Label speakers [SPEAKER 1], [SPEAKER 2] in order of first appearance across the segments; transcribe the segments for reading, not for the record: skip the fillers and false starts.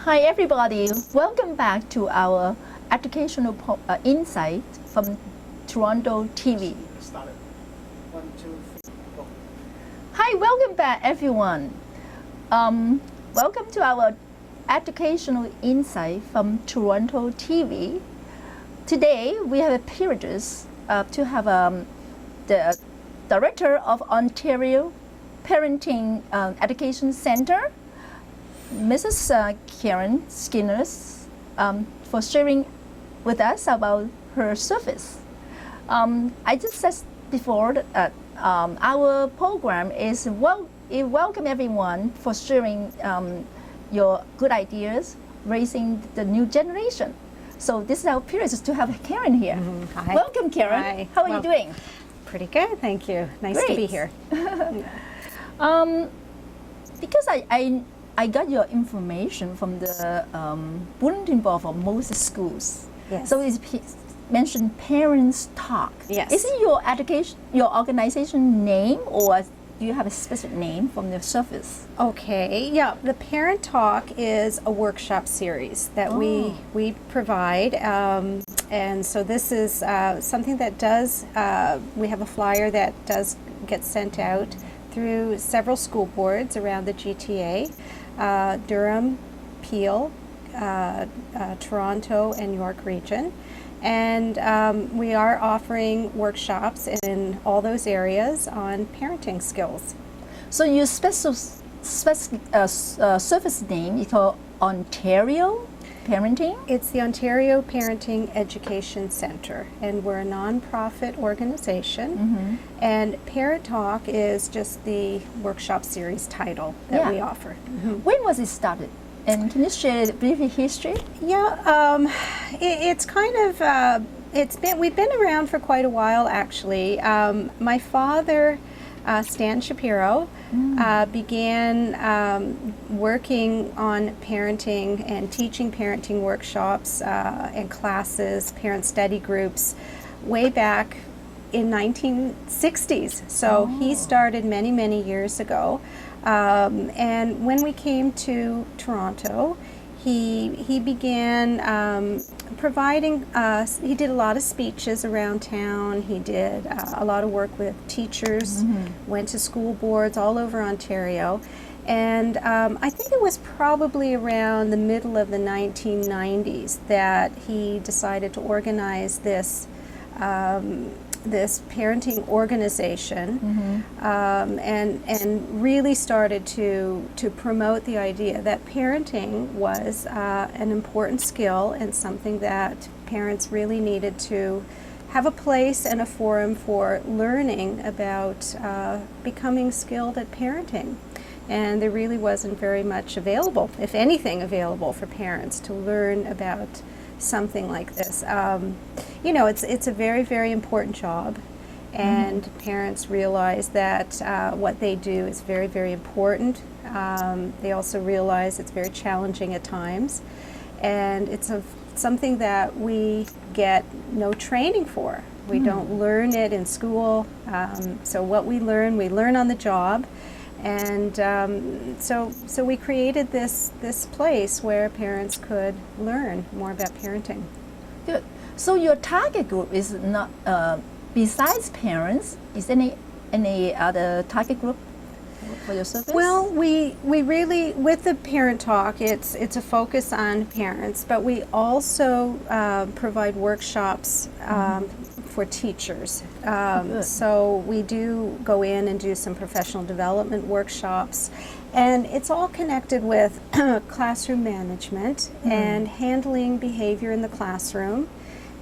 [SPEAKER 1] Hi everybody, welcome back to our educational insight from Toronto TV.
[SPEAKER 2] Started. 1, 2, 3, go.
[SPEAKER 1] Hi, welcome back everyone. Welcome to our educational insight from Toronto TV. Today we have a privilege to have the Director of Ontario Parenting Education Centre, Mrs. Karen Skinner, for sharing with us about her service. I just said before that our program is welcome everyone for sharing your good ideas, raising the new generation. So this is our privilege to have Karen here.
[SPEAKER 3] Hi.
[SPEAKER 1] Welcome, Karen.
[SPEAKER 3] Hi.
[SPEAKER 1] How are you doing?
[SPEAKER 3] Pretty good, thank you. Nice to be here.
[SPEAKER 1] Because I got your information from the bulletin board for most schools.
[SPEAKER 3] Yes.
[SPEAKER 1] So it's mentioned Parents Talk.
[SPEAKER 3] Yes.
[SPEAKER 1] Is it your organization name, or do you have a specific name from the service?
[SPEAKER 3] Okay, yeah, the Parent Talk is a workshop series that we provide. And so this is something that does, we have a flyer that does get sent out through several school boards around the GTA, Durham, Peel, Toronto, and York region. And we are offering workshops in all those areas on parenting skills.
[SPEAKER 1] So your service name is called Ontario Parenting?
[SPEAKER 3] It's the Ontario Parenting Education Centre, and we're a non-profit organization. And Parent Talk is just the workshop series title that we offer.
[SPEAKER 1] When was it started? And can you share a brief history?
[SPEAKER 3] Yeah, it's kind of we've been around for quite a while actually. My father, Stan Shapiro, began working on parenting and teaching parenting workshops and classes, parent study groups, way back in 1960s. So he started many, many years ago. And when we came to Toronto, he began providing, he did a lot of speeches around town. He did a lot of work with teachers, went to school boards all over Ontario. And I think it was probably around the middle of the 1990s that he decided to organize this this parenting organization, and really started to promote the idea that parenting was an important skill and something that parents really needed to have a place and a forum for learning about becoming skilled at parenting. And there really wasn't very much available, if anything available, for parents to learn about something like this. You know, it's a very, very important job, and parents realize that what they do is very, very important. They also realize it's very challenging at times, and it's something that we get no training for. We don't learn it in school, so what we learn on the job. And so we created this place where parents could learn more about parenting.
[SPEAKER 1] Good. So your target group is not besides parents. Is any other target group for your service?
[SPEAKER 3] Well, we really, with the Parent Talk, it's a focus on parents, but we also provide workshops for teachers. So we do go in and do some professional development workshops, and it's all connected with classroom management and handling behavior in the classroom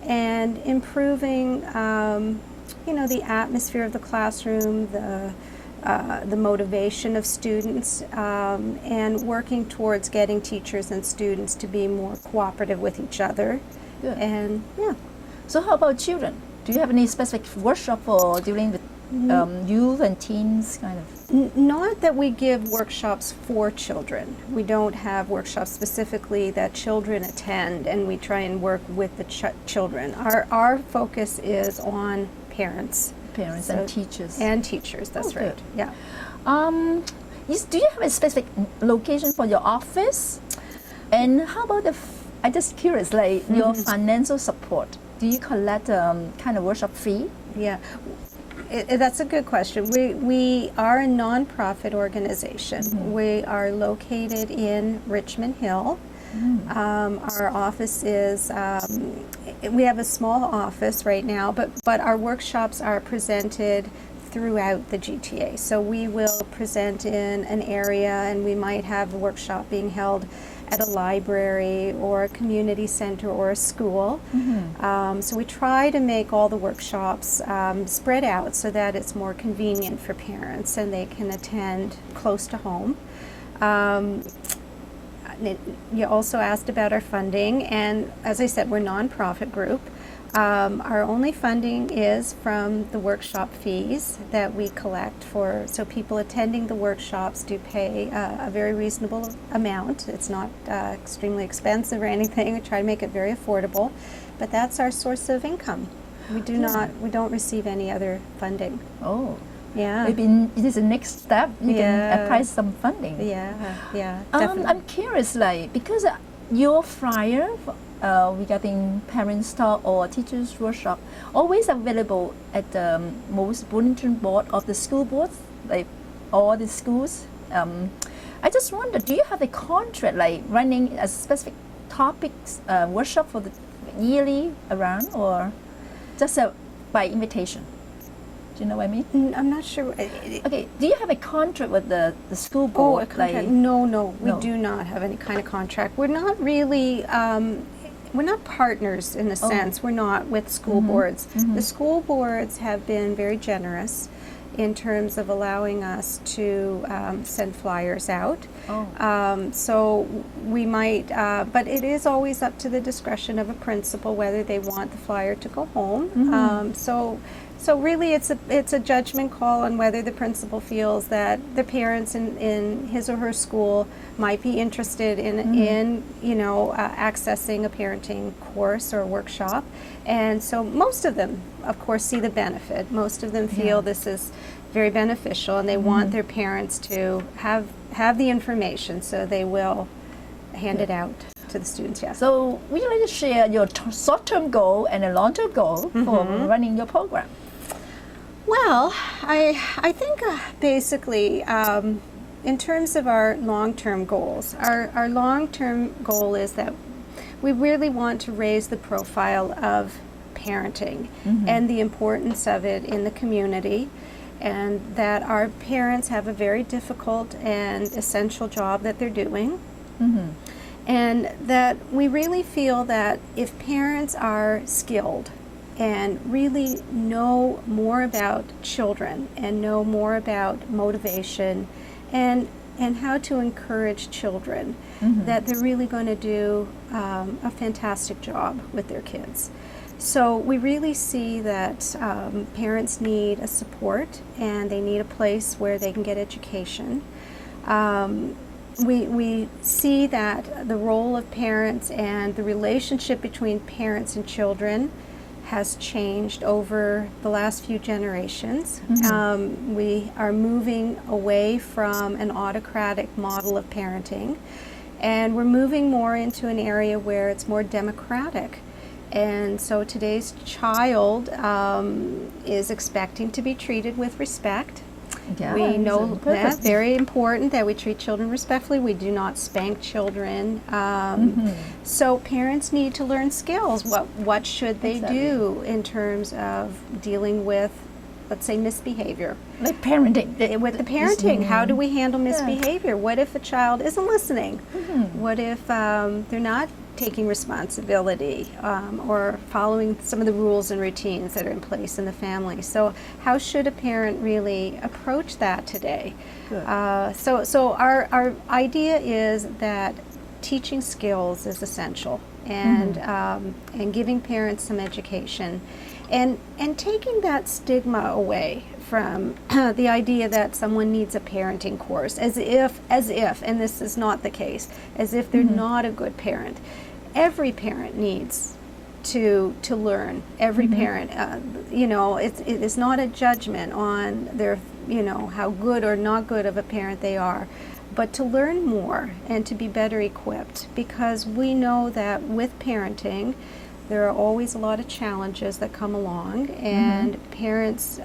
[SPEAKER 3] and improving you know, the atmosphere of the classroom, the motivation of students, and working towards getting teachers and students to be more cooperative with each other.
[SPEAKER 1] Good.
[SPEAKER 3] And yeah.
[SPEAKER 1] So how about children? Do you have any specific workshop for dealing with youth and teens, kind of?
[SPEAKER 3] Not that we give workshops for children. We don't have workshops specifically that children attend, and we try and work with the children. Our focus is on parents.
[SPEAKER 1] Parents and teachers.
[SPEAKER 3] And teachers, that's right.
[SPEAKER 1] Good.
[SPEAKER 3] Yeah.
[SPEAKER 1] Do you have a specific location for your office? And how about I'm just curious, like your financial support. Do you collect kind of workshop fee?
[SPEAKER 3] Yeah, that's a good question. We are a nonprofit organization. We are located in Richmond Hill. Our office is, we have a small office right now, but our workshops are presented throughout the GTA. So we will present in an area, and we might have a workshop being held at a library or a community center or a school. So we try to make all the workshops spread out so that it's more convenient for parents and they can attend close to home. You also asked about our funding, and as I said, we're a nonprofit group. Our only funding is from the workshop fees that we collect so people attending the workshops do pay a very reasonable amount. It's not extremely expensive or anything. We try to make it very affordable, but that's our source of income. We don't receive any other funding.
[SPEAKER 1] Oh.
[SPEAKER 3] Yeah.
[SPEAKER 1] Maybe it is the next step. You can apply some funding.
[SPEAKER 3] Yeah, definitely.
[SPEAKER 1] I'm curious, like, because your flyer regarding parents' talk or teachers' workshop always available at the most bulletin board of the school boards, like all the schools. I just wonder, do you have a contract, like running a specific topics workshop for the yearly around, or just by invitation? Do you know what I mean?
[SPEAKER 3] I'm not sure.
[SPEAKER 1] Okay, do you have a contract with the school
[SPEAKER 3] Oh,
[SPEAKER 1] board?
[SPEAKER 3] a contract? No, we do not have any kind of contract. We're not really, we're not partners in a sense. We're not with school boards. The school boards have been very generous in terms of allowing us to send flyers out. So we might, but it is always up to the discretion of a principal whether they want the flyer to go home. So really, it's a judgment call on whether the principal feels that the parents in his or her school might be interested in accessing a parenting course or workshop. And so most of them, of course, see the benefit. Most of them feel this is very beneficial, and they want their parents to have the information, so they will hand it out to the students. Yes.
[SPEAKER 1] So would you like to share your short-term goal and a long-term goal for running your program?
[SPEAKER 3] Well, I think basically in terms of our long-term goals, our long-term goal is that we really want to raise the profile of parenting and the importance of it in the community, and that our parents have a very difficult and essential job that they're doing. And that we really feel that if parents are skilled and really know more about children and know more about motivation and how to encourage children, that they're really going to do a fantastic job with their kids. So we really see that parents need a support, and they need a place where they can get education. We see that the role of parents and the relationship between parents and children has changed over the last few generations. We are moving away from an autocratic model of parenting, and we're moving more into an area where it's more democratic. And so today's child is expecting to be treated with respect.
[SPEAKER 1] Yeah,
[SPEAKER 3] We know that's very important, that we treat children respectfully. We do not spank children. So parents need to learn skills. What should they do in terms of dealing with, let's say, misbehavior?
[SPEAKER 1] Like parenting.
[SPEAKER 3] With the parenting, how do we handle misbehavior? What if a child isn't listening? What if they're not taking responsibility or following some of the rules and routines that are in place in the family? So how should a parent really approach that today? So our idea is that teaching skills is essential, and giving parents some education, and taking that stigma away from the idea that someone needs a parenting course, as if, and this is not the case, as if they're not a good parent. Every parent needs to learn. Every parent, it is not a judgment on their, how good or not good of a parent they are. but to learn more and to be better equipped, because we know that with parenting, there are always a lot of challenges that come along, and parents,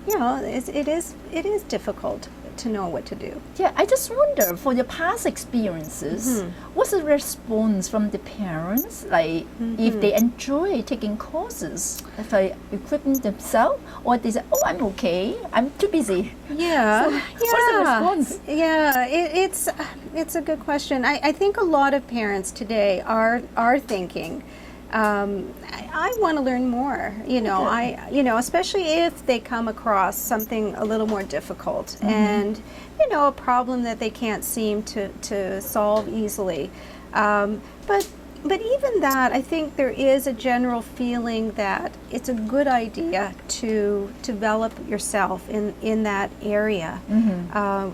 [SPEAKER 3] it is difficult to know what to do.
[SPEAKER 1] Yeah, I just wonder, for your past experiences, what's the response from the parents? Like, if they enjoy taking courses, if they equipping themselves, or they say, "Oh, I'm okay, I'm too busy."
[SPEAKER 3] Yeah,
[SPEAKER 1] So what's the response?
[SPEAKER 3] Yeah, it's a good question. I think a lot of parents today are thinking, I want to learn more. Especially if they come across something a little more difficult and a problem that they can't seem to solve easily. But even that, I think there is a general feeling that it's a good idea to develop yourself in that area.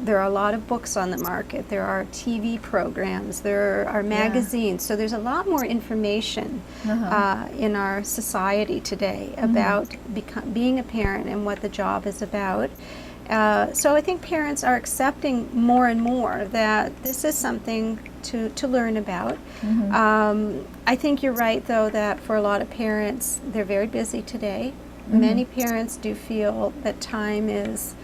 [SPEAKER 3] There are a lot of books on the market. There are TV programs. There are magazines. So there's a lot more information in our society today about being a parent and what the job is about. So I think parents are accepting more and more that this is something to learn about. I think you're right, though, that for a lot of parents, they're very busy today. Many parents do feel that time is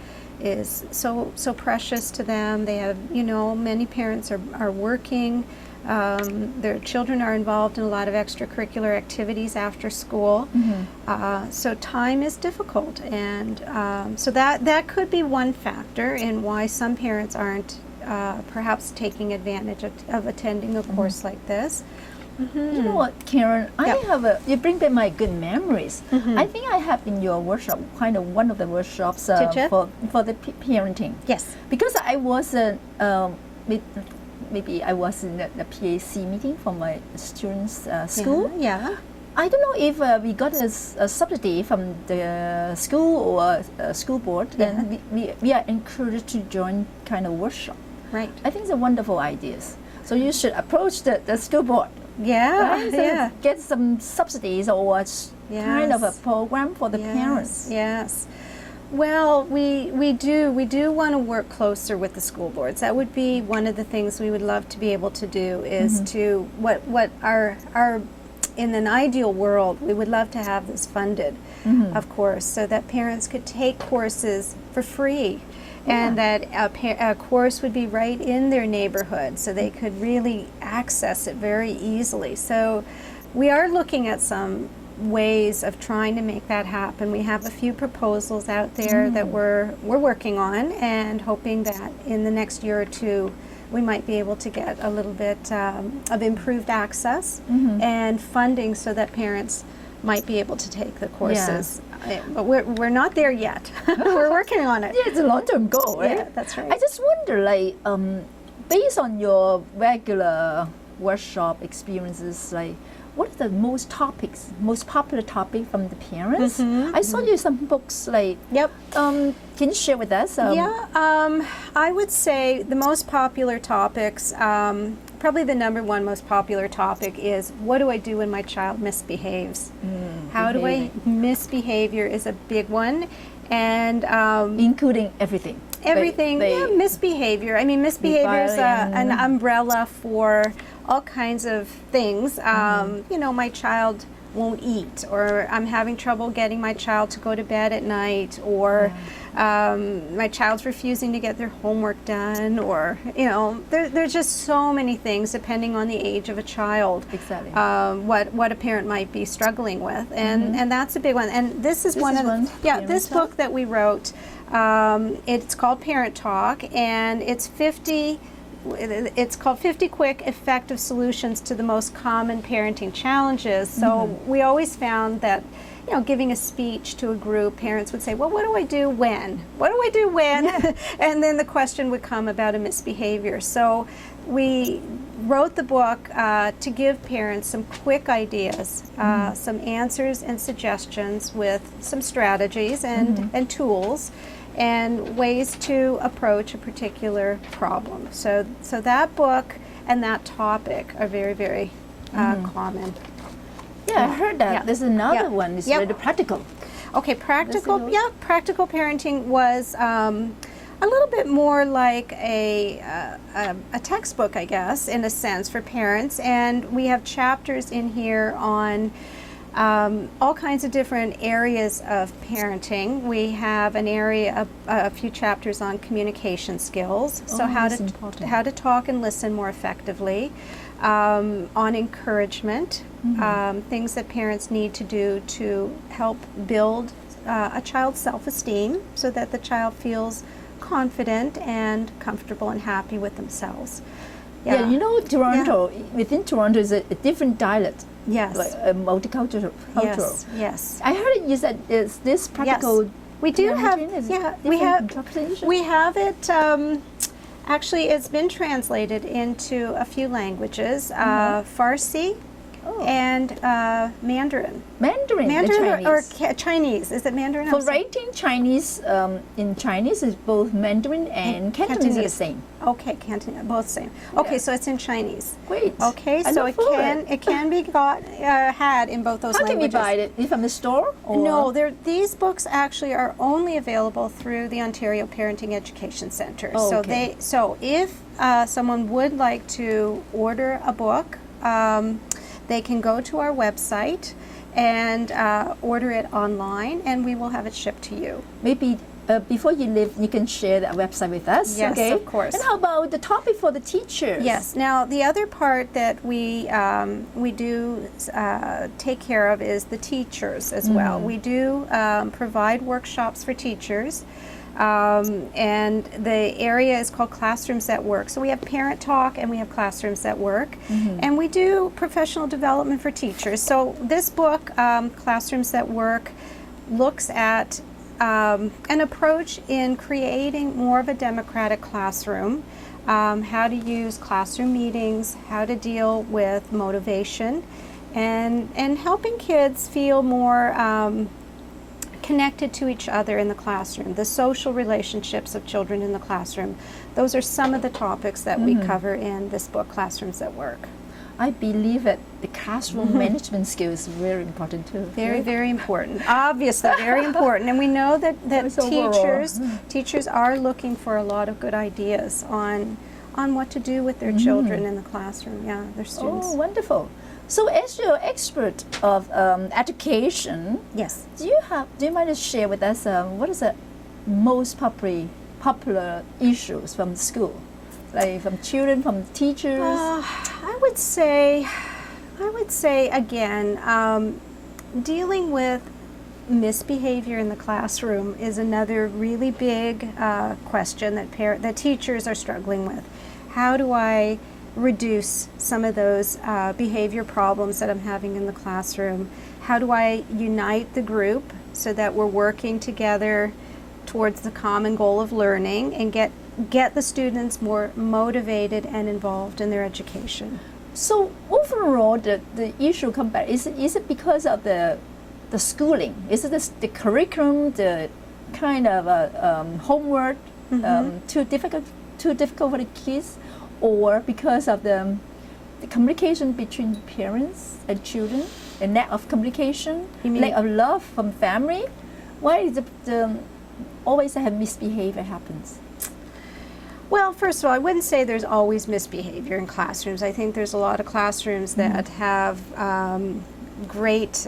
[SPEAKER 3] so precious to them. They have, many parents are working. Their children are involved in a lot of extracurricular activities after school. So time is difficult, and so that could be one factor in why some parents aren't perhaps taking advantage of attending a course like this.
[SPEAKER 1] You know what, Karen? You bring back my good memories. I think I have in your workshop, kind of one of the workshops for the parenting.
[SPEAKER 3] Yes.
[SPEAKER 1] Because I was maybe I was in the PAC meeting for my students' school.
[SPEAKER 3] Yeah.
[SPEAKER 1] I don't know if we got a subsidy from the school or school board. Then we are encouraged to join kind of workshop.
[SPEAKER 3] Right.
[SPEAKER 1] I think it's a wonderful ideas. So you should approach the school board.
[SPEAKER 3] Yeah.
[SPEAKER 1] Right? So get some subsidies or kind of a program for the parents.
[SPEAKER 3] Yes. Well, we do want to work closer with the school boards. That would be one of the things we would love to be able to do, is to what our in an ideal world, we would love to have this funded, of course, so that parents could take courses for free. And that a course would be right in their neighborhood, so they could really access it very easily. So we are looking at some ways of trying to make that happen. We have a few proposals out there that we're working on, and hoping that in the next year or two we might be able to get a little bit of improved access and funding, so that parents might be able to take the courses. But we're not there yet. We're working on it.
[SPEAKER 1] Yeah, it's a long-term goal, right?
[SPEAKER 3] Yeah, that's right.
[SPEAKER 1] I just wonder, like, based on your regular workshop experiences, like, what are the most popular topic from the parents? I saw you some books, like, can you share with us?
[SPEAKER 3] I would say the most popular topics, probably the number one most popular topic is, what do I do when my child misbehaves? How do I misbehavior is a big one, and
[SPEAKER 1] including everything. Misbehavior.
[SPEAKER 3] I mean, misbehavior is an umbrella for all kinds of things. My child won't eat, or I'm having trouble getting my child to go to bed at night, or my child's refusing to get their homework done, or there's just so many things depending on the age of a child.
[SPEAKER 1] Exactly.
[SPEAKER 3] What a parent might be struggling with, and that's a big one. And this is this book that we wrote. It's called Parent Talk, and it's called 50 Quick Effective Solutions to the Most Common Parenting Challenges. So we always found that, giving a speech to a group, parents would say, well, what do I do when? What do I do when? And then the question would come about a misbehavior. So we wrote the book to give parents some quick ideas, some answers and suggestions with some strategies and tools, and ways to approach a particular problem. So that book and that topic are very, very common.
[SPEAKER 1] Yeah, I heard that. There's another one. It's really practical.
[SPEAKER 3] Okay, practical. Practical parenting was a little bit more like a textbook, I guess, in a sense, for parents. And we have chapters in here on all kinds of different areas of parenting. We have an area, a few chapters on communication skills, so how to talk and listen more effectively, on encouragement, things that parents need to do to help build a child's self-esteem so that the child feels confident and comfortable and happy with themselves.
[SPEAKER 1] Yeah, you know, Toronto, within Toronto is a different dialect.
[SPEAKER 3] Yes.
[SPEAKER 1] Like multicultural.
[SPEAKER 3] Yes. Yes.
[SPEAKER 1] I heard you said is this practical.
[SPEAKER 3] Yes. We do have. Yeah. We have it. Actually, it's been translated into a few languages: Farsi and Mandarin.
[SPEAKER 1] Mandarin
[SPEAKER 3] or Chinese. Is it Mandarin?
[SPEAKER 1] For writing Chinese in Chinese is both Mandarin and Cantonese are the same.
[SPEAKER 3] Okay, Cantonese, both same. Okay, so it's in Chinese.
[SPEAKER 1] Great.
[SPEAKER 3] Okay, so it can be had in both those languages.
[SPEAKER 1] How can we buy it? From the store? Or?
[SPEAKER 3] No, these books actually are only available through the Ontario Parenting Education Centre.
[SPEAKER 1] Oh,
[SPEAKER 3] so if someone would like to order a book, they can go to our website and order it online, and we will have it shipped to you.
[SPEAKER 1] Maybe before you leave, you can share that website with us.
[SPEAKER 3] Yes,
[SPEAKER 1] okay?
[SPEAKER 3] of course.
[SPEAKER 1] And how about the topic for the teachers?
[SPEAKER 3] Yes. Now, the other part that we do take care of is the teachers as well. We do provide workshops for teachers. And the area is called Classrooms at Work. So we have parent talk and we have Classrooms at Work. And we do professional development for teachers. So this book, Classrooms at Work, looks at an approach in creating more of a democratic classroom, how to use classroom meetings, how to deal with motivation, and helping kids feel more connected to each other in the classroom, the social relationships of children in the classroom. Those are some of the topics that we cover in this book, Classrooms at Work.
[SPEAKER 1] I believe that the classroom management skill is very important too.
[SPEAKER 3] Very, very important. Obviously, very important. And we know that teachers are looking for a lot of good ideas on what to do with their children in the classroom. Yeah, their students.
[SPEAKER 1] Oh, wonderful. So, as you're expert of education,
[SPEAKER 3] Yes.
[SPEAKER 1] do you mind to share with us what is the most popular issues from school, like from children, from teachers?
[SPEAKER 3] I would say again, dealing with misbehavior in the classroom is another really big question that teachers are struggling with. How do I reduce some of those behavior problems that I'm having in the classroom? How do I unite the group so that we're working together towards the common goal of learning and get the students more motivated and involved in their education?
[SPEAKER 1] So overall, the issue come back, is it because of the schooling? Is it the curriculum, the kind of homework too difficult for the kids? Or because of the communication between parents and children, a lack of communication, lack of love from family? Why is the always have misbehavior happens?
[SPEAKER 3] Well, first of all, I wouldn't say there's always misbehavior in classrooms. I think there's a lot of classrooms that have great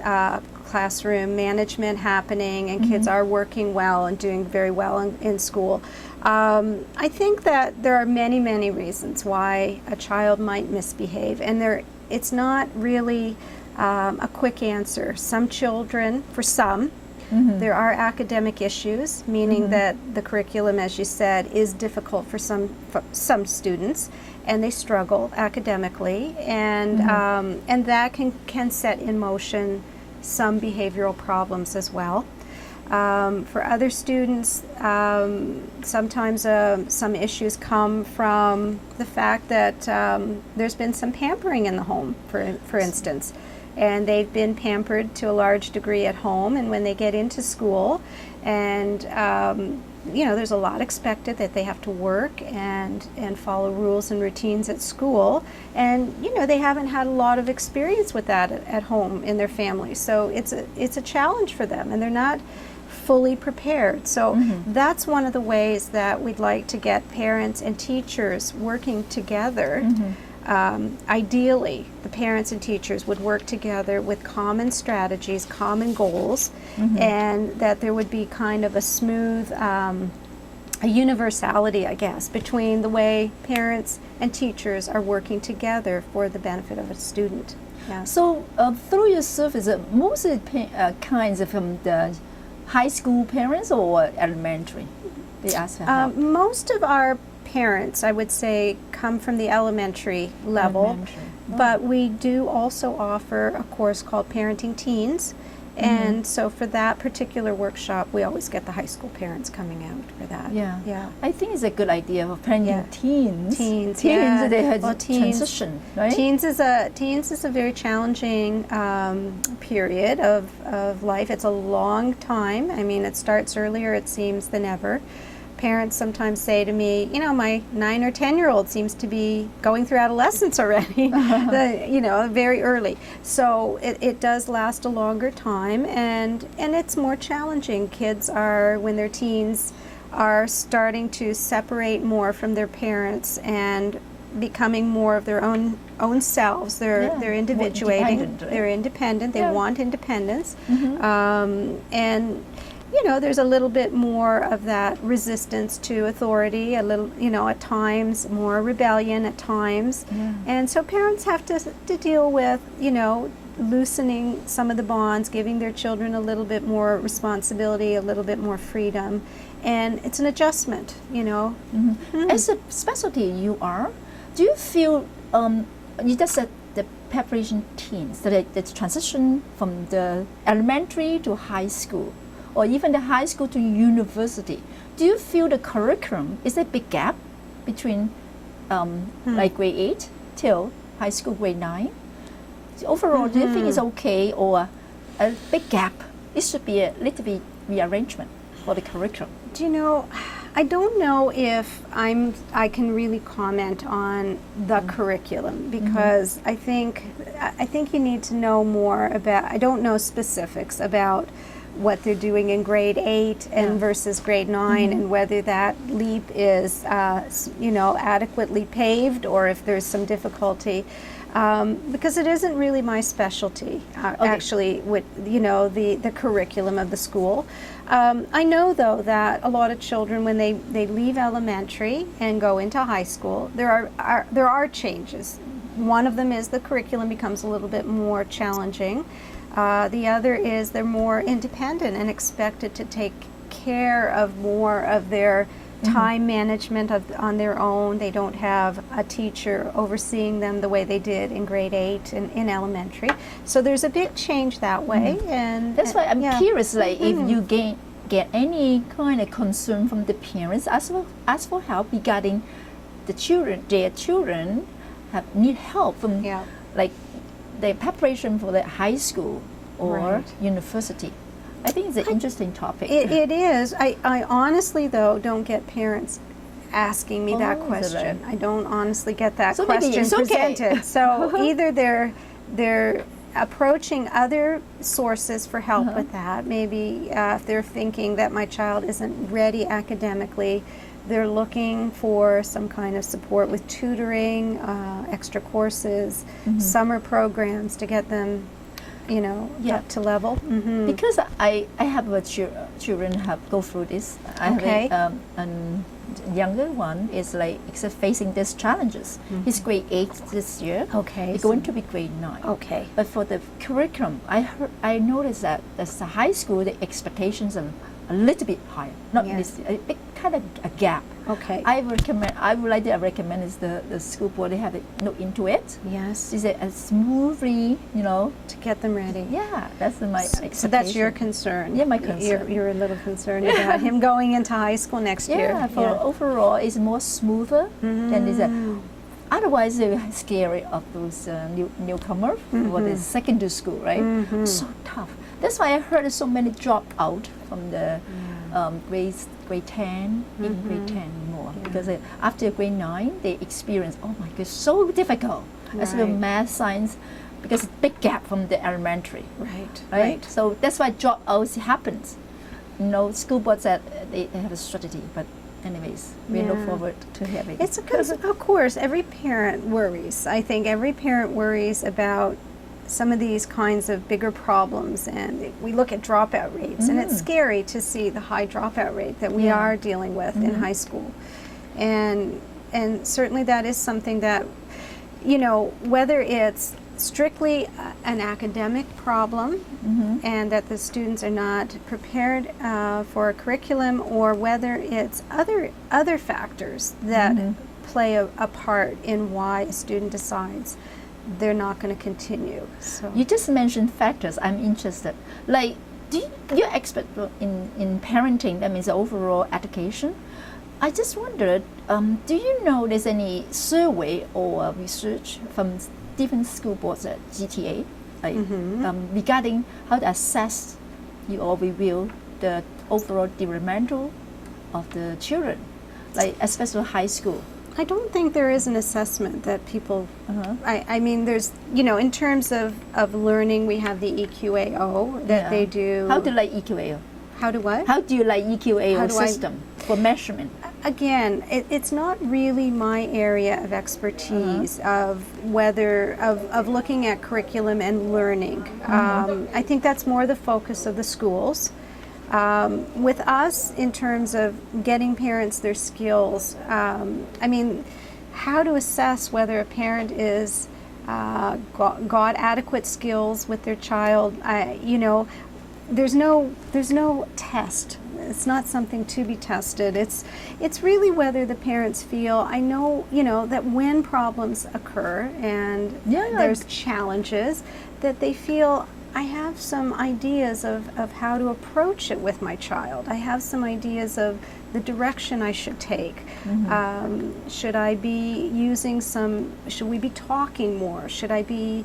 [SPEAKER 3] classroom management happening, and kids are working well and doing very well in school. I think that there are many, many reasons why a child might misbehave, and it's not really a quick answer. Some children, for some, there are academic issues, meaning that the curriculum, as you said, is difficult for some students, and they struggle academically, and that can set in motion some behavioral problems as well. For other students, sometimes some issues come from the fact that there's been some pampering in the home, for instance. And they've been pampered to a large degree at home, and when they get into school, and there's a lot expected that they have to work and follow rules and routines at school, and they haven't had a lot of experience with that at home in their family. So it's a challenge for them, and they're not fully prepared. So that's one of the ways that we'd like to get parents and teachers working together. Ideally, the parents and teachers would work together with common strategies, common goals, and that there would be kind of a smooth, a universality, I guess, between the way parents and teachers are working together for the benefit of a student. Yeah.
[SPEAKER 1] So through your service, most of the kinds of the high school parents or elementary, they ask for help?
[SPEAKER 3] Most of our parents, I would say, come from the elementary level,
[SPEAKER 1] Elementary.
[SPEAKER 3] but we do also offer a course called Parenting Teens, and so for that particular workshop, we always get the high school parents coming out for that.
[SPEAKER 1] Yeah. I think it's a good idea for parenting
[SPEAKER 3] Yeah.
[SPEAKER 1] teens.
[SPEAKER 3] Teens, yeah.
[SPEAKER 1] They had
[SPEAKER 3] Well, teens-
[SPEAKER 1] transition, right?
[SPEAKER 3] Teens is a very challenging period of life. It's a long time. I mean, it starts earlier, it seems, than ever. Parents sometimes say to me, you know, my 9 or 10-year-old seems to be going through adolescence already, very early. So it does last a longer time, and it's more challenging. Kids are, when they're teens, are starting to separate more from their parents and becoming more of their own selves. They're individuating.
[SPEAKER 1] Independent, right?
[SPEAKER 3] They're independent. They
[SPEAKER 1] Yeah.
[SPEAKER 3] want independence, and there's a little bit more of that resistance to authority, a little, at times more rebellion at times.
[SPEAKER 1] Yeah.
[SPEAKER 3] And so parents have to deal with, loosening some of the bonds, giving their children a little bit more responsibility, a little bit more freedom. And it's an adjustment,
[SPEAKER 1] As a specialty you are, do you feel, you just said the preparation teens, the transition from the elementary to high school, or even the high school to university, do you feel the curriculum is a big gap between like grade 8 till high school grade 9? Overall, do you think it's okay, or a big gap? It should be a little bit rearrangement for the curriculum.
[SPEAKER 3] Do you know, I don't know if I can really comment on the curriculum, because I think you need to know more about, I don't know specifics about what they're doing in grade 8 and versus grade 9, and whether that leap is adequately paved, or if there's some difficulty, because it isn't really my specialty, actually, with the curriculum of the school. I know, though, that a lot of children, when they leave elementary and go into high school, there are changes. One of them is the curriculum becomes a little bit more challenging. The other is they're more independent and expected to take care of more of their time management on their own. They don't have a teacher overseeing them the way they did in grade 8 and in elementary. So there's a big change that way. And
[SPEAKER 1] That's why I'm curious, like if you get any kind of concern from the parents, ask for help regarding their children need help from like the preparation for the high school or university. I think it's an interesting topic.
[SPEAKER 3] It is. I honestly, though, don't get parents asking me that question. I don't honestly get that
[SPEAKER 1] So maybe
[SPEAKER 3] question
[SPEAKER 1] it's okay.
[SPEAKER 3] presented. So either they're approaching other sources for help with that. Maybe if they're thinking that my child isn't ready academically, they're looking for some kind of support with tutoring, extra courses, summer programs to get them, up to level.
[SPEAKER 1] Because I have children have go through this. I have a younger one is like facing these challenges. He's grade 8 this year.
[SPEAKER 3] Okay.
[SPEAKER 1] He's going to be grade 9.
[SPEAKER 3] Okay.
[SPEAKER 1] But for the curriculum, I noticed that as the high school, the expectations are a little bit higher. Not this, a big kind of a gap.
[SPEAKER 3] Okay.
[SPEAKER 1] I would like to recommend is the school board, they have to look into it.
[SPEAKER 3] Yes.
[SPEAKER 1] Is it smoothly,
[SPEAKER 3] To get them ready.
[SPEAKER 1] Yeah, that's my expectation.
[SPEAKER 3] So that's your concern.
[SPEAKER 1] Yeah, my concern.
[SPEAKER 3] You're a little concerned about him going into high school next year.
[SPEAKER 1] Yeah, for overall, it's more smoother than is otherwise they're scary of those newcomers for the secondary school, right? So tough. That's why I heard so many drop out from the grade 10, in grade 10 more. Because after grade 9, they experience, oh my God, so difficult. Especially math, science, because it's big gap from the elementary.
[SPEAKER 3] Right.
[SPEAKER 1] So that's why dropouts happens. school boards that they have a strategy, but anyways, we look
[SPEAKER 3] Yeah.
[SPEAKER 1] forward to having.
[SPEAKER 3] It's because, of course, every parent worries. I think every parent worries about some of these kinds of bigger problems, and we look at dropout rates, and it's scary to see the high dropout rate that we are dealing with in high school, and certainly that is something that, whether it's strictly an academic problem and that the students are not prepared for a curriculum, or whether it's other factors that play a part in why a student decides they're not going to continue. So
[SPEAKER 1] You just mentioned factors. I'm interested. Like, you're expert in parenting, that means overall education. I just wondered, do you know there's any survey or research from different school boards at GTA, like regarding how to assess or review the overall developmental of the children, like especially high school?
[SPEAKER 3] I don't think there is an assessment that people, I mean, there's, in terms of learning, we have the EQAO that they do.
[SPEAKER 1] How do you like EQAO?
[SPEAKER 3] How do what?
[SPEAKER 1] How do you like EQAO
[SPEAKER 3] How do I-
[SPEAKER 1] system for measurement?
[SPEAKER 3] Again, it's not really my area of expertise of looking at curriculum and learning. I think that's more the focus of the schools. With us, in terms of getting parents their skills, I mean, how to assess whether a parent is got adequate skills with their child, there's no test. It's not something to be tested. It's really whether the parents feel, I know, that when problems occur and there's challenges, that they feel, I have some ideas of how to approach it with my child. I have some ideas of the direction I should take. Should I be should we be talking more? Should I be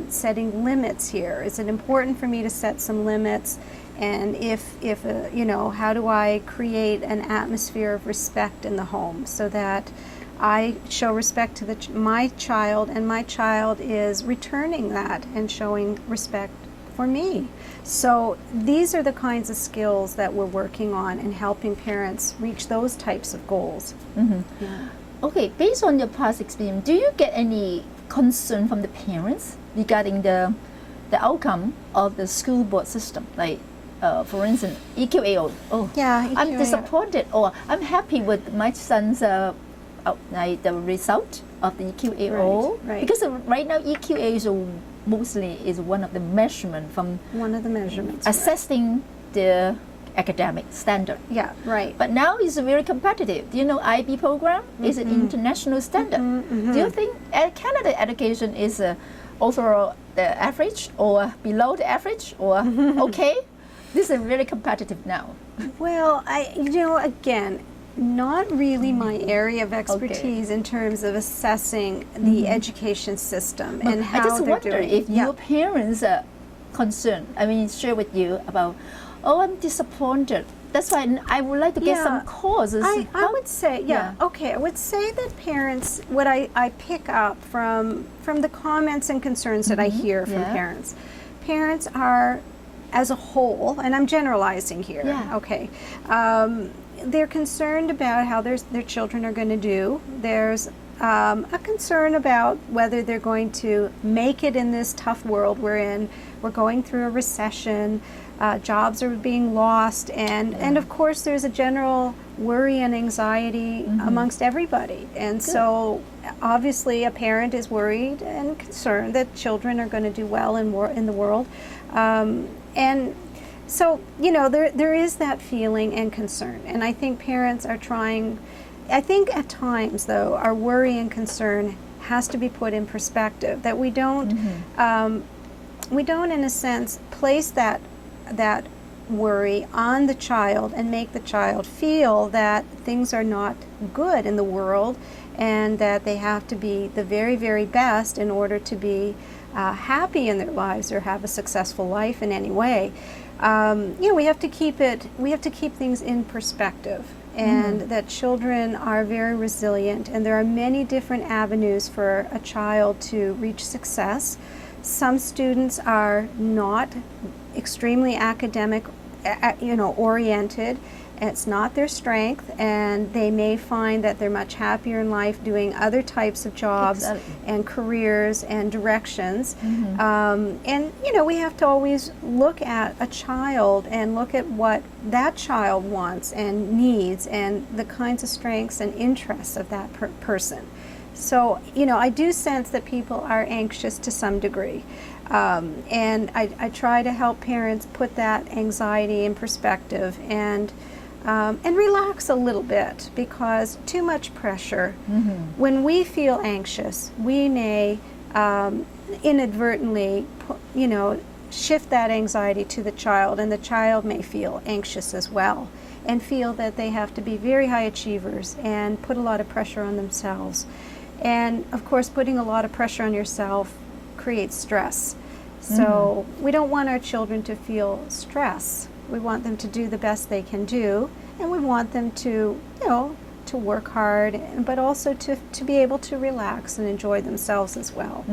[SPEAKER 3] setting limits here? Is it important for me to set some limits? And if how do I create an atmosphere of respect in the home so that I show respect to my child, and my child is returning that and showing respect for me. So these are the kinds of skills that we're working on and helping parents reach those types of goals. Yeah.
[SPEAKER 1] Okay, based on your past experience, do you get any concern from the parents regarding the outcome of the school board system? Like, for instance, EQAO. Oh,
[SPEAKER 3] Yeah,
[SPEAKER 1] I'm
[SPEAKER 3] EQAO.
[SPEAKER 1] disappointed, or I'm happy with my son's the result of the EQAO.
[SPEAKER 3] Right.
[SPEAKER 1] Because right now EQA is mostly one of the measurement from
[SPEAKER 3] One of the measurements.
[SPEAKER 1] assessing the academic standard.
[SPEAKER 3] Yeah, right.
[SPEAKER 1] But now it's very competitive. Do you know IB program is an international standard? Do you think Canada education is overall the average or below the average or okay? This is very competitive now.
[SPEAKER 3] Well, again, not really my area of expertise in terms of assessing the education system and how
[SPEAKER 1] I just
[SPEAKER 3] they're
[SPEAKER 1] wonder
[SPEAKER 3] doing.
[SPEAKER 1] if your parents are concerned. I mean, share with you about, I'm disappointed. That's why I would like to get some causes.
[SPEAKER 3] I would say, okay, I would say that parents, what I pick up from the comments and concerns that I hear from parents are, as a whole, and I'm generalizing here, okay, they're concerned about how their children are going to do. There's a concern about whether they're going to make it in this tough world we're in. We're going through a recession. Jobs are being lost, and of course there's a general worry and anxiety amongst everybody. And so obviously a parent is worried and concerned that children are going to do well in the world. And so, there is that feeling and concern. And I think parents are trying, I think at times, though, our worry and concern has to be put in perspective, that we don't, in a sense, place that worry on the child and make the child feel that things are not good in the world and that they have to be the very, very best in order to be happy in their lives or have a successful life in any way. We have to keep things in perspective, and that children are very resilient, and there are many different avenues for a child to reach success. Some students are not extremely academic oriented. It's not their strength, and they may find that they're much happier in life doing other types of jobs and careers and directions. And we have to always look at a child and look at what that child wants and needs and the kinds of strengths and interests of that person. So, I do sense that people are anxious to some degree. And I try to help parents put that anxiety in perspective and relax a little bit, because too much pressure. When we feel anxious, we may inadvertently, shift that anxiety to the child, and the child may feel anxious as well and feel that they have to be very high achievers and put a lot of pressure on themselves. And of course, putting a lot of pressure on yourself creates stress. So we don't want our children to feel stress. We want them to do the best they can do, and we want them to, to work hard, but also to be able to relax and enjoy themselves as well.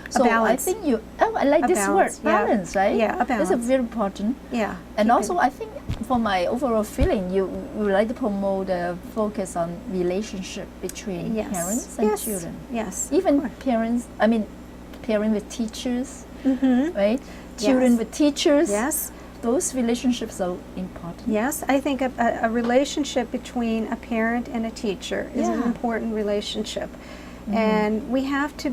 [SPEAKER 1] So
[SPEAKER 3] balance.
[SPEAKER 1] I think I like
[SPEAKER 3] A
[SPEAKER 1] this
[SPEAKER 3] balance,
[SPEAKER 1] word, balance, right?
[SPEAKER 3] Yeah, a balance.
[SPEAKER 1] It's very important.
[SPEAKER 3] Yeah.
[SPEAKER 1] And also, I think for my overall feeling, you would like to promote a focus on relationship between parents and children.
[SPEAKER 3] Yes.
[SPEAKER 1] Even parents, parents with teachers, right? Children with teachers.
[SPEAKER 3] Yes.
[SPEAKER 1] Those relationships are important.
[SPEAKER 3] Yes, I think a relationship between a parent and a teacher is an important relationship. And we have to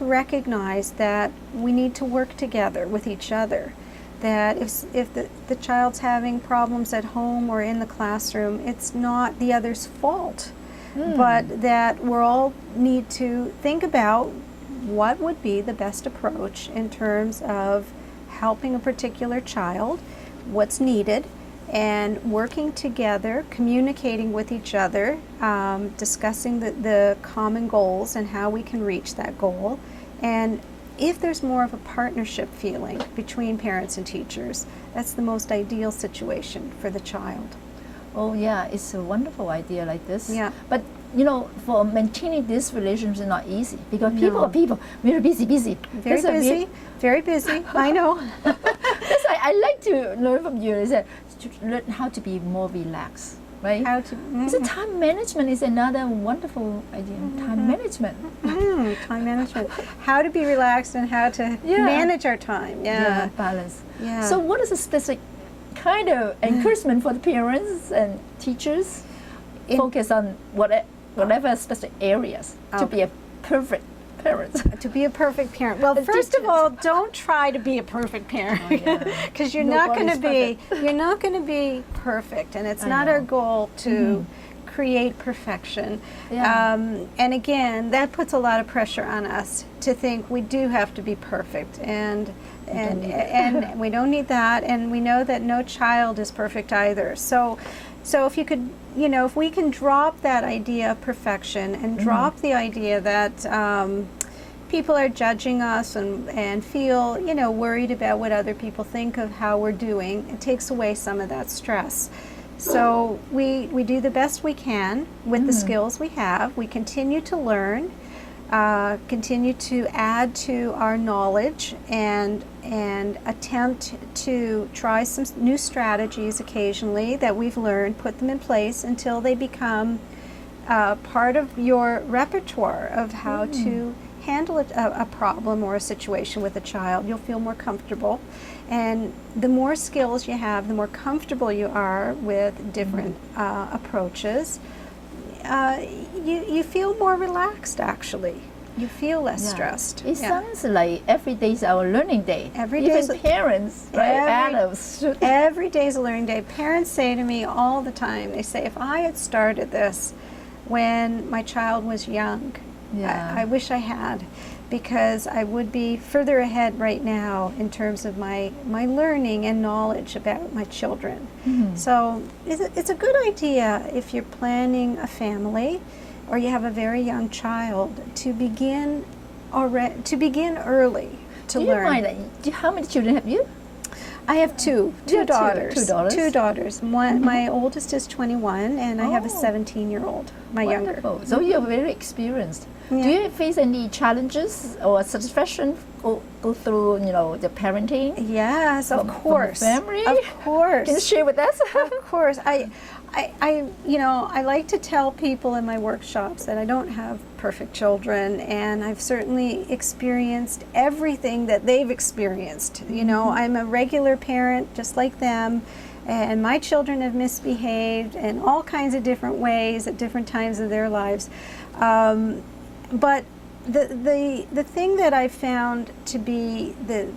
[SPEAKER 3] recognize that we need to work together with each other. That if the child's having problems at home or in the classroom, it's not the other's fault, but that we all need to think about what would be the best approach in terms of helping a particular child, what's needed, and working together, communicating with each other, discussing the common goals and how we can reach that goal. And if there's more of a partnership feeling between parents and teachers, that's the most ideal situation for the child.
[SPEAKER 1] Oh yeah, it's a wonderful idea like this.
[SPEAKER 3] Yeah.
[SPEAKER 1] But for maintaining this relationship is not easy, because people are people, very busy.
[SPEAKER 3] Very busy, very busy, I know.
[SPEAKER 1] That's why I like to learn from you, is that to learn how to be more relaxed, right?
[SPEAKER 3] How to,
[SPEAKER 1] So time management is another wonderful idea. Time management.
[SPEAKER 3] Time management. How to be relaxed and how to manage our time. Yeah.
[SPEAKER 1] Balance.
[SPEAKER 3] Yeah.
[SPEAKER 1] So what is a specific kind of encouragement for the parents and teachers? Focus on whatever specific areas to be a perfect parent.
[SPEAKER 3] To be a perfect parent. Well, first of all, don't try to be a perfect parent, because you're not going to be. You're not going to be perfect, and it's not our goal to create perfection. And again, that puts a lot of pressure on us to think we do have to be perfect, and we don't need that, and we know that no child is perfect either. So if you could, if we can drop that idea of perfection and drop the idea that people are judging us and feel, worried about what other people think of how we're doing, it takes away some of that stress. So we do the best we can with the skills we have. We continue to learn, continue to add to our knowledge, and attempt to try some new strategies occasionally that we've learned, put them in place until they become part of your repertoire of how to handle a problem or a situation with a child. You'll feel more comfortable, and the more skills you have, the more comfortable you are with different approaches, you feel more relaxed, actually. You feel less stressed.
[SPEAKER 1] It sounds like every day is our learning day.
[SPEAKER 3] Every day,
[SPEAKER 1] even parents, right? Adults.
[SPEAKER 3] Every day is a learning day. Parents say to me all the time, they say, if I had started this when my child was young, I wish I had, because I would be further ahead right now in terms of my learning and knowledge about my children. So it's a good idea if you're planning a family or you have a very young child to begin early to learn.
[SPEAKER 1] How many children have you?
[SPEAKER 3] I have two daughters.
[SPEAKER 1] Two daughters.
[SPEAKER 3] My oldest is 21, and I have a 17-year-old, my younger.
[SPEAKER 1] So you're very experienced.
[SPEAKER 3] Yeah.
[SPEAKER 1] Do you face any challenges or satisfaction go through, the parenting?
[SPEAKER 3] Yes, of
[SPEAKER 1] from
[SPEAKER 3] course.
[SPEAKER 1] the family?
[SPEAKER 3] Of course.
[SPEAKER 1] Can you share with us?
[SPEAKER 3] Of course. I like to tell people in my workshops that I don't have perfect children, and I've certainly experienced everything that they've experienced. I'm a regular parent just like them, and my children have misbehaved in all kinds of different ways at different times of their lives. But the thing that I found to be the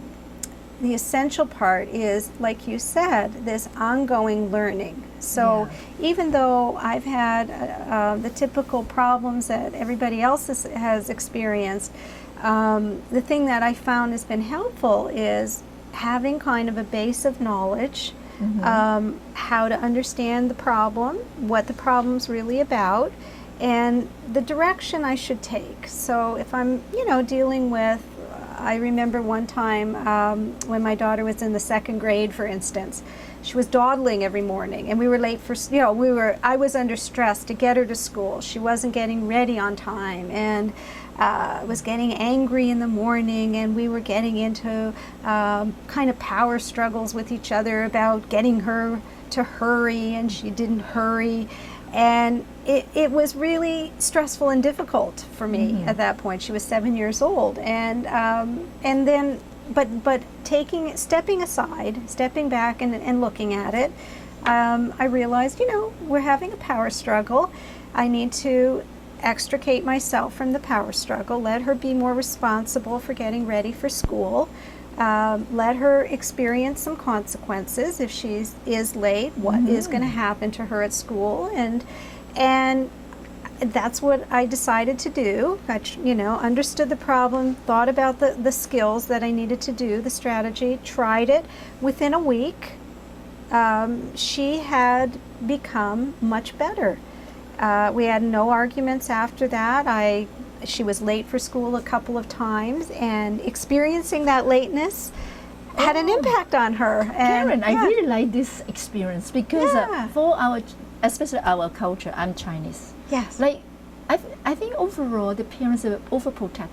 [SPEAKER 3] essential part is, like you said, this ongoing learning. So even though I've had the typical problems that everybody else has experienced, the thing that I found has been helpful is having kind of a base of knowledge, how to understand the problem, what the problem's really about, and the direction I should take. So if I'm, dealing with, I remember one time when my daughter was in the 2nd grade, for instance, she was dawdling every morning, and we were late for, I was under stress to get her to school. She wasn't getting ready on time, and was getting angry in the morning, and we were getting into kind of power struggles with each other about getting her to hurry, and she didn't hurry. And it was really stressful and difficult for me at that point. She was 7 years old, and then, but stepping aside, stepping back, and looking at it, I realized, we're having a power struggle. I need to extricate myself from the power struggle. Let her be more responsible for getting ready for school. Let her experience some consequences if she is late. What is going to happen to her at school, and that's what I decided to do. I understood the problem, thought about the skills that I needed to do, the strategy, tried it. Within a week, she had become much better. We had no arguments after that. She was late for school a couple of times, and experiencing that lateness had an impact on her. And,
[SPEAKER 1] Karen, I really like this experience because for especially our culture, I'm Chinese.
[SPEAKER 3] Yes.
[SPEAKER 1] Like, I think overall the parents are overprotective.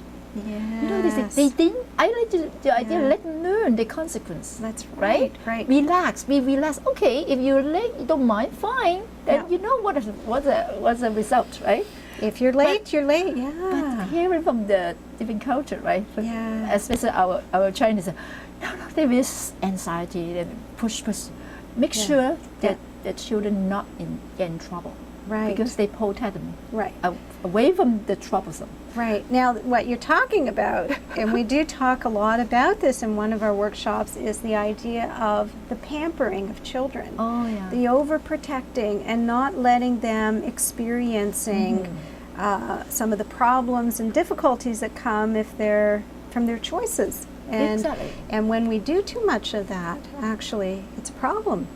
[SPEAKER 3] Yes.
[SPEAKER 1] They didn't. I like the idea. Let them learn the consequence.
[SPEAKER 3] That's right. Right.
[SPEAKER 1] Relax. Be relaxed. Okay, if you're late, you don't mind. Fine. Then you know what's the result, right?
[SPEAKER 3] If you're late, you're late. Yeah.
[SPEAKER 1] But hearing from the different culture, right? Especially our Chinese, no, there is anxiety and push. Make sure that the children not get in trouble.
[SPEAKER 3] Right.
[SPEAKER 1] Because they protect them.
[SPEAKER 3] Right.
[SPEAKER 1] Away from the troublesome.
[SPEAKER 3] Right. Now, what you're talking about, and we do talk a lot about this in one of our workshops, is the idea of the pampering of children.
[SPEAKER 1] Oh, yeah.
[SPEAKER 3] The overprotecting and not letting them experiencing some of the problems and difficulties that come if they're from their choices.
[SPEAKER 1] Exactly.
[SPEAKER 3] And when we do too much of that, actually, it's a problem.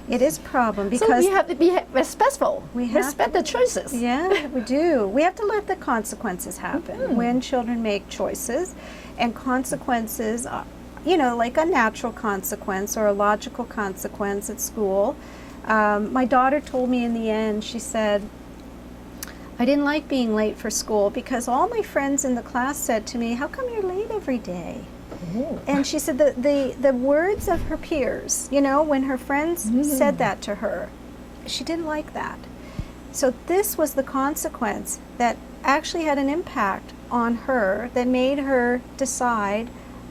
[SPEAKER 3] It is a problem because
[SPEAKER 1] so we have to be respectful. Respect the choices.
[SPEAKER 3] Yeah, we do. We have to let the consequences happen when children make choices, and consequences, like a natural consequence or a logical consequence at school. My daughter told me in the end, she said, I didn't like being late for school because all my friends in the class said to me, how come you're late every day? And she said the words of her peers, when her friends said that to her, she didn't like that. So this was the consequence that actually had an impact on her that made her decide,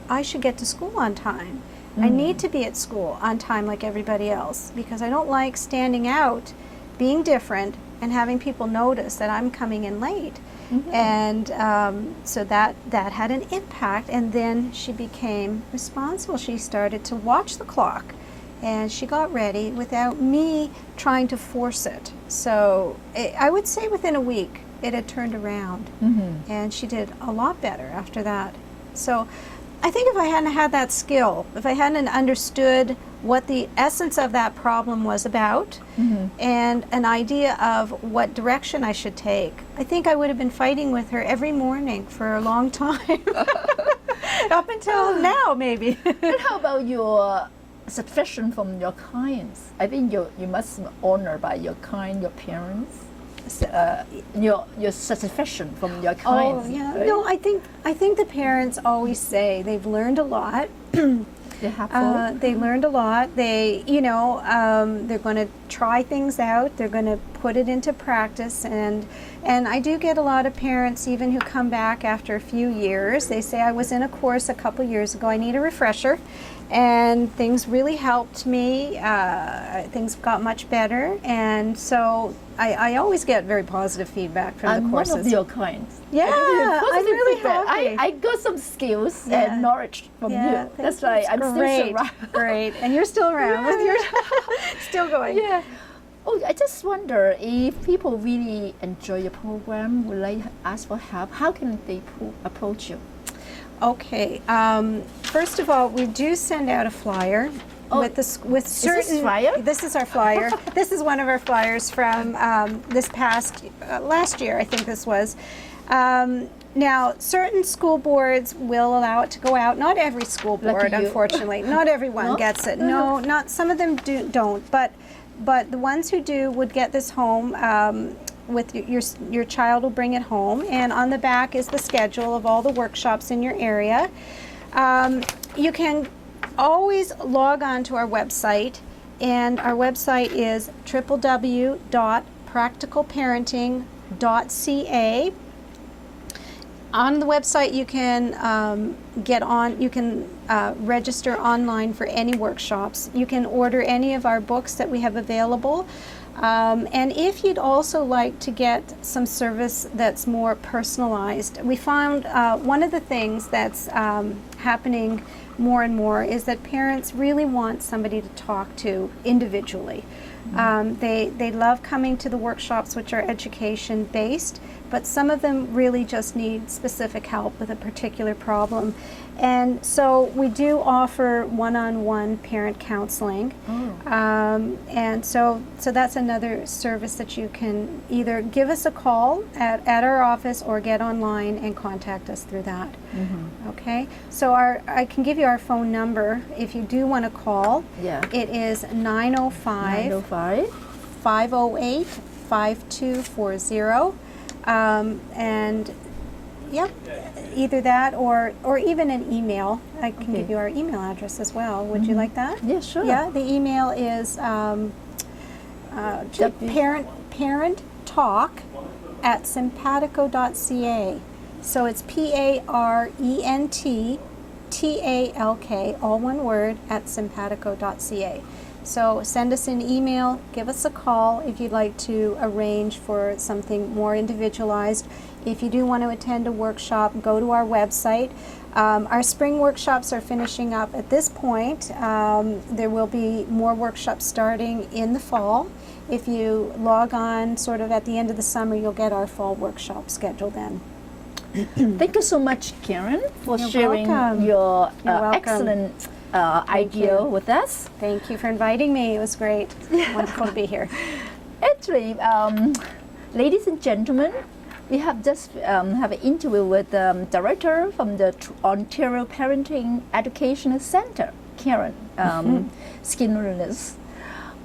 [SPEAKER 3] I should get to school on time. I need to be at school on time like everybody else because I don't like standing out, being different, and having people notice that I'm coming in late. And so that had an impact, and then she became responsible. She started to watch the clock, and she got ready without me trying to force it. So I would say within a week it had turned around, and she did a lot better after that. So I think if I hadn't had that skill, if I hadn't understood what the essence of that problem was about and an idea of what direction I should take, I think I would have been fighting with her every morning for a long time. Up until now, maybe.
[SPEAKER 1] And how about your satisfaction from your clients? I think you must be honored by your parents. your satisfaction from your clients?
[SPEAKER 3] Oh yeah.
[SPEAKER 1] right?
[SPEAKER 3] No, I think the parents always say they've learned a lot.
[SPEAKER 1] They have
[SPEAKER 3] They learned a lot. They, they're going to try things out. They're going to put it into practice. And I do get a lot of parents even who come back after a few years. They say, I was in a course a couple years ago. I need a refresher. And things really helped me. Things got much better. And so I always get very positive feedback from
[SPEAKER 1] I'm
[SPEAKER 3] the courses.
[SPEAKER 1] one of your clients.
[SPEAKER 3] Yeah, I'm
[SPEAKER 1] Positive
[SPEAKER 3] really
[SPEAKER 1] feedback.
[SPEAKER 3] happy.
[SPEAKER 1] I got some skills
[SPEAKER 3] Yeah.
[SPEAKER 1] and knowledge from
[SPEAKER 3] Yeah,
[SPEAKER 1] you. That's why I'm
[SPEAKER 3] great.
[SPEAKER 1] still around.
[SPEAKER 3] Great, and you're still around with your still going.
[SPEAKER 1] Yeah. Oh, I just wonder if people really enjoy your program, would like to ask for help, how can they approach you?
[SPEAKER 3] Okay. First of all, we do send out a flyer with certain.
[SPEAKER 1] flyer?
[SPEAKER 3] This is our flyer. This is one of our flyers from this past last year. I think this was. Now, certain school boards will allow it to go out. Not every school board,
[SPEAKER 1] you.
[SPEAKER 3] unfortunately. Not everyone
[SPEAKER 1] No?
[SPEAKER 3] gets it. No, not some of them don't. But the ones who do would get this home. With your child will bring it home, and on the back is the schedule of all the workshops in your area. You can always log on to our website, and our website is www.practicalparenting.ca. On the website, you can register online for any workshops. You can order any of our books that we have available. And if you'd also like to get some service that's more personalized, we found one of the things that's happening more and more is that parents really want somebody to talk to individually. They love coming to the workshops, which are education based, but some of them really just need specific help with a particular problem. And so we do offer one-on-one parent counseling. And so that's another service that you can either give us a call at our office or get online and contact us through that. Okay, so I can give you our phone number if you do want to call.
[SPEAKER 1] Yeah.
[SPEAKER 3] It is 905 508 5240. And yep, either that or even an email. I can give you our email address as well. Would you like that?
[SPEAKER 1] Yeah, sure.
[SPEAKER 3] Yeah, the email is parent talk at simpatico.ca. So it's PARENTTALK, all one word, at simpatico.ca. So send us an email, give us a call if you'd like to arrange for something more individualized. If you do want to attend a workshop, go to our website. Our spring workshops are finishing up at this point. There will be more workshops starting in the fall. If you log on sort of at the end of the summer, you'll get our fall workshop schedule then.
[SPEAKER 1] Thank you so much, Karen, for
[SPEAKER 3] You're
[SPEAKER 1] sharing
[SPEAKER 3] welcome.
[SPEAKER 1] your
[SPEAKER 3] You're welcome.
[SPEAKER 1] excellent idea
[SPEAKER 3] you.
[SPEAKER 1] with us.
[SPEAKER 3] Thank you for inviting me. It was great. Wonderful to be here.
[SPEAKER 1] Actually, ladies and gentlemen, we have just have an interview with the director from the Ontario Parenting Educational Center, Karen Skinnerless.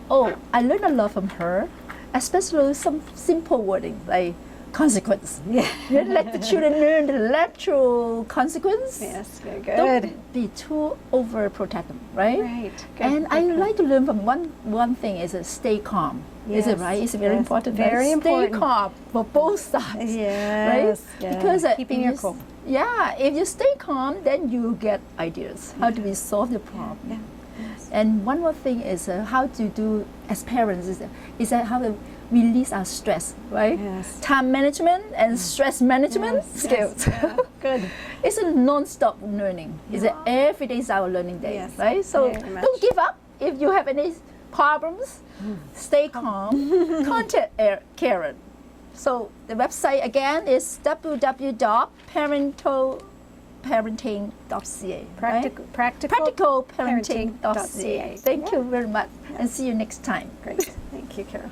[SPEAKER 1] Oh, I learned a lot from her, especially some simple wording like consequence.
[SPEAKER 3] Yeah.
[SPEAKER 1] Let the children learn the natural consequence.
[SPEAKER 3] Yes, very good.
[SPEAKER 1] Don't be too overprotective, right?
[SPEAKER 3] Right. Good,
[SPEAKER 1] And I
[SPEAKER 3] good.
[SPEAKER 1] like to learn from one thing is stay calm. Is it
[SPEAKER 3] Yes,
[SPEAKER 1] right? It's very
[SPEAKER 3] yes,
[SPEAKER 1] important.
[SPEAKER 3] very
[SPEAKER 1] right?
[SPEAKER 3] important.
[SPEAKER 1] Stay calm for both sides.
[SPEAKER 3] Yes,
[SPEAKER 1] Right?
[SPEAKER 3] yeah.
[SPEAKER 1] Because
[SPEAKER 3] Keeping
[SPEAKER 1] if
[SPEAKER 3] your
[SPEAKER 1] you
[SPEAKER 3] cool.
[SPEAKER 1] Yeah, if you stay calm, then you get ideas. How do we solve the problem?
[SPEAKER 3] Yeah. Yes.
[SPEAKER 1] And one more thing is how to do as parents is that how to release our stress, right?
[SPEAKER 3] Yes.
[SPEAKER 1] Time management and stress management
[SPEAKER 3] Yes,
[SPEAKER 1] skills.
[SPEAKER 3] yes, yeah. Good.
[SPEAKER 1] It's a non-stop learning. It's every day is our learning day,
[SPEAKER 3] Yes,
[SPEAKER 1] right? So
[SPEAKER 3] very much.
[SPEAKER 1] don't give up. If you have any problems, stay calm. Contact Karen. So the website again is www.practicalparenting.ca.
[SPEAKER 3] Practicalparenting.ca.
[SPEAKER 1] Thank you very much, and see you next time.
[SPEAKER 3] Great. Thank you, Carol.